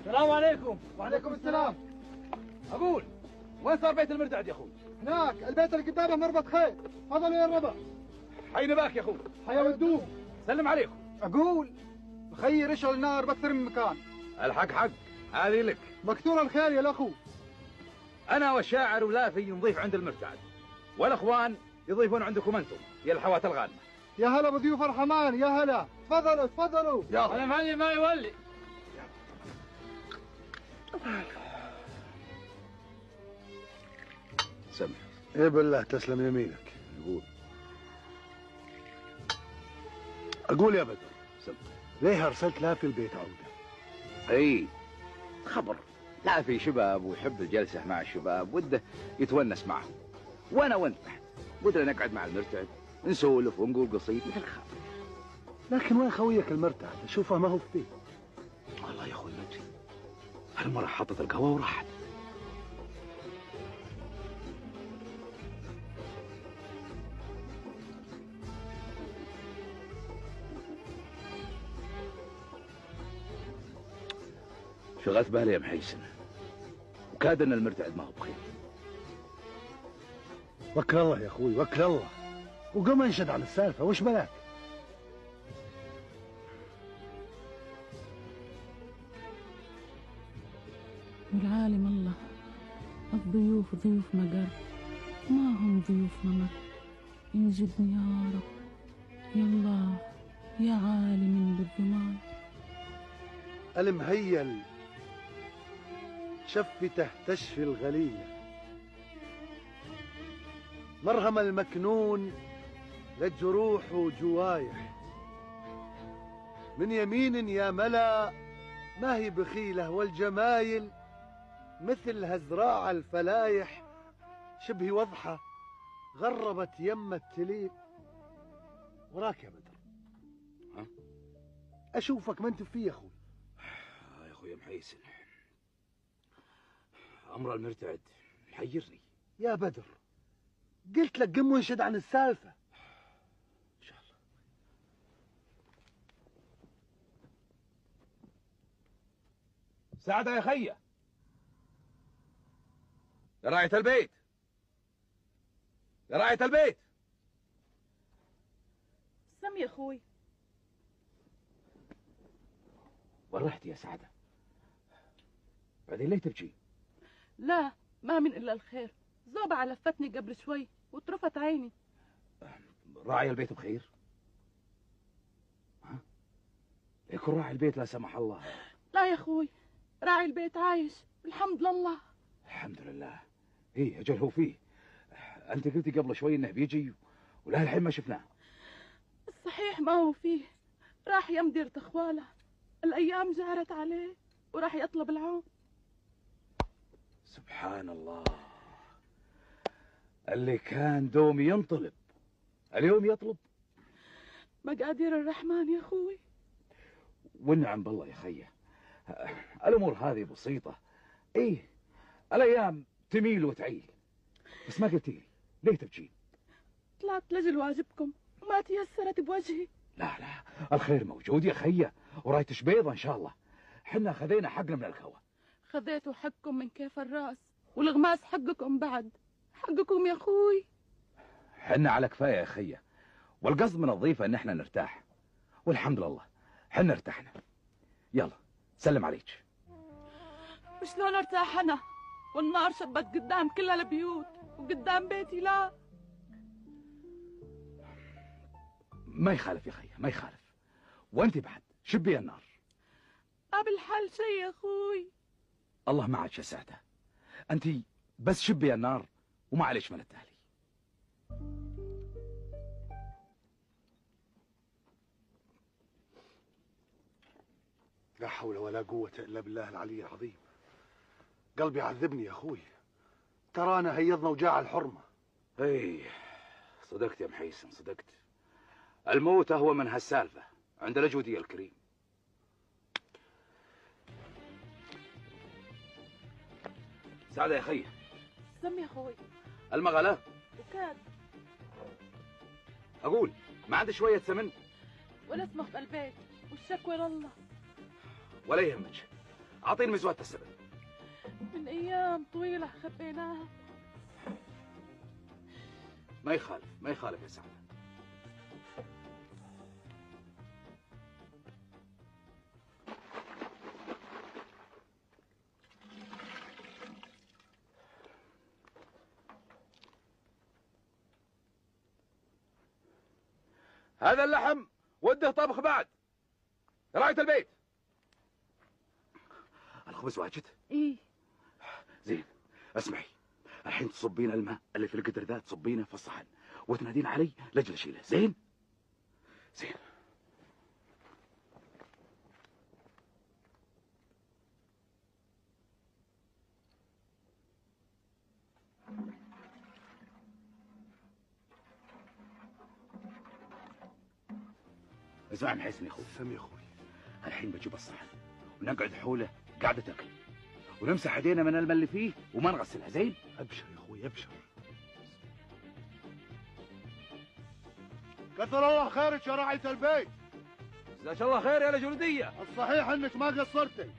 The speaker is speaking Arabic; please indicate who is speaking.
Speaker 1: السلام عليكم.
Speaker 2: وعليكم السلام.
Speaker 1: اقول وين صار بيت المرتعد يا اخوي؟
Speaker 2: هناك البيت اللي قدامه مربط خيل. تفضلوا يا الربع.
Speaker 1: حي نباك يا اخوي.
Speaker 2: حيا ودوب.
Speaker 1: سلم عليكم.
Speaker 2: اقول بخير اشعل النار باكثر من مكان.
Speaker 1: الحق حق هذه لك.
Speaker 2: مكثور الخير يا الاخو.
Speaker 1: انا والشاعر ولافي نضيف عند المرتعد، والاخوان يضيفون عندكم انتم يا الحوات الغانمه.
Speaker 2: يا هلا بضيوف الرحمن، يا هلا. تفضلوا تفضلوا.
Speaker 1: انا مالي ما يولي. سمح.
Speaker 3: ايه بالله تسلم يمينك. اقول يا بدر،
Speaker 1: سمح.
Speaker 3: ليه ارسلت لافي البيت عوده؟
Speaker 1: اي خبر، لافي شباب ويحب الجلسه مع الشباب، وده يتونس معهم، وانا وانت ودنا نقعد مع المرتعد نسولف ونقول قصيد مثل خاطر.
Speaker 3: لكن وين خويك المرتعد؟ اشوفه ما هو في بيت.
Speaker 1: والله يا اخوي ما ادري، هالمره حطت القهوه وراحت. شغلت بالي يا محيسن، وكاد ان المرتعد ما هو بخير.
Speaker 3: وكل الله يا اخوي وكل الله، وقم انشد عن السالفه. وش بلاك؟
Speaker 4: والعالم الله، الضيوف ضيوف مقر ما هم ضيوف ممر. انجدني يا رب يا الله يا عالم بالضمان.
Speaker 3: المهيل شفته تشفي الغليله، مرهم المكنون للجروح وجوايح. من يمين يا ملا ما هي بخيله، والجمايل مثل هزراع الفلايح. شبه وضحه غربت يم التليل. وراك يا بدر.
Speaker 1: ها؟
Speaker 3: اشوفك ما انت فيه يا اخوي.
Speaker 1: يا اخوي يا محيسن، امر المرتعد محيرني.
Speaker 3: يا بدر قلت لك قم وانشد عن السالفه.
Speaker 1: ان شاء الله. سعد يا خيه، يا راعية البيت، يا راعية البيت.
Speaker 4: سم يا اخوي.
Speaker 1: وين رحتي يا سعدة؟ بعدين ليه تبكي؟
Speaker 4: لا ما من الا الخير، زوبعة لفتني قبل شوي وطرفت عيني.
Speaker 1: راعي البيت بخير؟ ها؟ يكون راعي البيت لا سمح الله.
Speaker 4: لا يا اخوي، راعي البيت عايش الحمد لله.
Speaker 1: الحمد لله. ايه اجل هو فيه. انت قلتي قبل شوي انه بيجي ولا الحين ما شفناه.
Speaker 4: الصحيح ما هو فيه، راح يمدير تخواله، الايام جارت عليه وراح يطلب العون.
Speaker 1: سبحان الله، اللي كان دوم ينطلب اليوم يطلب.
Speaker 4: مقادير الرحمن يا اخوي.
Speaker 1: والنعم بالله يا خيه، الامور هذه بسيطه. ايه الايام تميل وتعيل. بس ما قلتي لي ليه تبكين؟
Speaker 4: طلعت لجل واجبكم وما تيسرت بوجهي.
Speaker 1: لا لا، الخير موجود يا خيه، ورايتش بيضه ان شاء الله. حنا خذينا حقنا من الكوى.
Speaker 4: خذيتوا حقكم من كيف الراس، والغماس حقكم بعد. حقكم يا اخوي.
Speaker 1: حنا على كفايه يا خيه، والقصد من الضيفه ان احنا نرتاح، والحمد لله حنا ارتحنا. يلا سلم عليك.
Speaker 4: وشلون ارتاح انا والنار شبت قدام كل البيوت وقدام بيتي؟ لا
Speaker 1: ما يخالف يا خيه ما يخالف، وانت بعد شبي النار.
Speaker 4: ما بالحل شيء يا اخوي.
Speaker 1: الله معك يا سعده، انت بس شبي النار وما عليش من التالي.
Speaker 3: لا حول ولا قوة إلا بالله العلي العظيم. قلبي عذبني يا أخوي، ترانا هيضنا وجاع الحرمة.
Speaker 1: اي صدقت يا محيسن صدقت، الموت أهوى من هالسالفة عند الأجودي الكريم. سعدة يا خيه.
Speaker 4: سم يا اخوي.
Speaker 1: المغلاة
Speaker 4: وكاد
Speaker 1: أقول ما عندي شوية سمن
Speaker 4: ولا اسمه في البيت والشكوى لله.
Speaker 1: ولا يهمك، اعطيني مسودة السبت.
Speaker 4: من ايام طويلة خبيناها.
Speaker 1: ما يخالف ما يخالف يا سعد. هذا اللحم وده طبخ بعد. راية البيت. الخبز واجد؟
Speaker 4: ايه.
Speaker 1: زين، اسمعي، الحين تصبين الماء اللي في القدر ذا تصبينه في الصحن وتنادين علي لاجل اشيله. زين؟ زين. اسمع محسن يا اخوي.
Speaker 3: سم يا اخوي.
Speaker 1: الحين بجيب الصحن ونقعد حوله قعدة اكل ونمسح ايدينا من الماء اللي فيه وما نغسلها. زين؟
Speaker 3: ابشر يا اخوي ابشر.
Speaker 2: كثر الله خيرك يا راعية البيت.
Speaker 1: جزاك الله خير يا جلودية.
Speaker 2: الصحيح انك ما قصرتي.